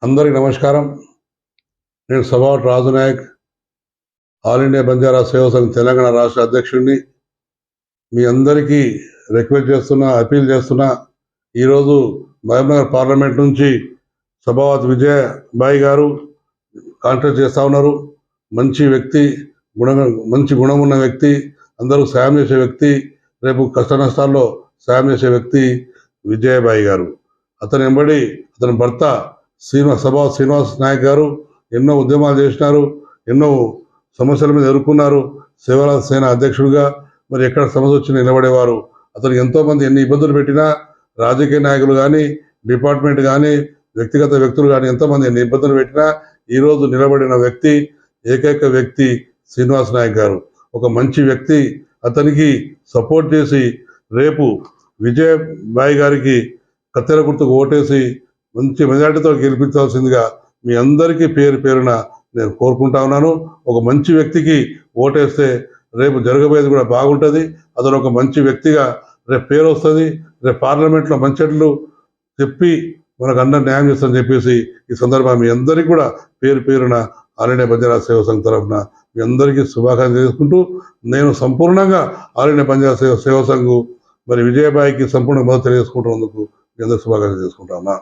అందరికీ నమస్కారం. నేను సభావత్ రాజు నాయక్, ఆల్ ఇండియా బంజారా సేవా సంఘ్ తెలంగాణ రాష్ట్ర అధ్యక్షుడిని. మీ అందరికీ రిక్వెస్ట్ చేస్తున్నా, అపీల్ చేస్తున్నా. ఈరోజు మహబూబ్నగర్ పార్లమెంట్ నుంచి సభావత్ విజయబాయి గారు కాంటాక్ట్ చేస్తూ ఉన్నారు. మంచి వ్యక్తి, మంచి గుణం ఉన్న వ్యక్తి, అందరూ సాయం చేసే వ్యక్తి, రేపు కష్ట నష్టాల్లో సాయం చేసే వ్యక్తి విజయబాయి గారు. అతని వెంబడి అతని భర్త సభావత్ శ్రీనివాస్ నాయక్ గారు ఎన్నో ఉద్యమాలు చేసినారు, ఎన్నో సమస్యల మీద ఎదుర్కొన్నారు. సేవల సేన అధ్యక్షుడిగా మరి ఎక్కడ సమస్య వచ్చి నిలబడేవారు. అతనికి ఎంతోమంది ఎన్ని ఇబ్బందులు పెట్టినా రాజకీయ నాయకులు కానీ, డిపార్ట్మెంట్ కానీ, వ్యక్తిగత వ్యక్తులు కానీ ఎంతోమంది ఎన్ని ఇబ్బందులు పెట్టినా ఈరోజు నిలబడిన వ్యక్తి, ఏకైక వ్యక్తి శ్రీనివాస్ నాయక్ గారు. ఒక మంచి వ్యక్తి. అతనికి సపోర్ట్ చేసి రేపు విజయబాయి గారికి కత్తెర గుర్తుకు ఓటేసి మంచి మెజార్టీతో గెలిపించాల్సిందిగా మీ అందరికీ పేరు పేరున నేను కోరుకుంటా ఉన్నాను. ఒక మంచి వ్యక్తికి ఓటేస్తే రేపు జరగబోయేది కూడా బాగుంటుంది. అతను ఒక మంచి వ్యక్తిగా రేపు పేరు వస్తుంది. రేపు పార్లమెంట్లో మంచెట్లు చెప్పి మనకు అందరు న్యాయం చేస్తామని చెప్పేసి ఈ సందర్భంగా మీ అందరికీ కూడా పేరు పేరున ఆల్ ఇండియా బంజారా సేవా సంఘ్ తరఫున మీ అందరికీ శుభాకాంక్షలు చేసుకుంటూ, నేను సంపూర్ణంగా ఆల్ ఇండియా బంజారా సేవా సంఘ్ మరి విజయబాయికి సంపూర్ణ మద్దతు తెలియజేసుకుంటున్నందుకు మీ అందరూ శుభాకాంక్షలు చేసుకుంటా ఉన్నా.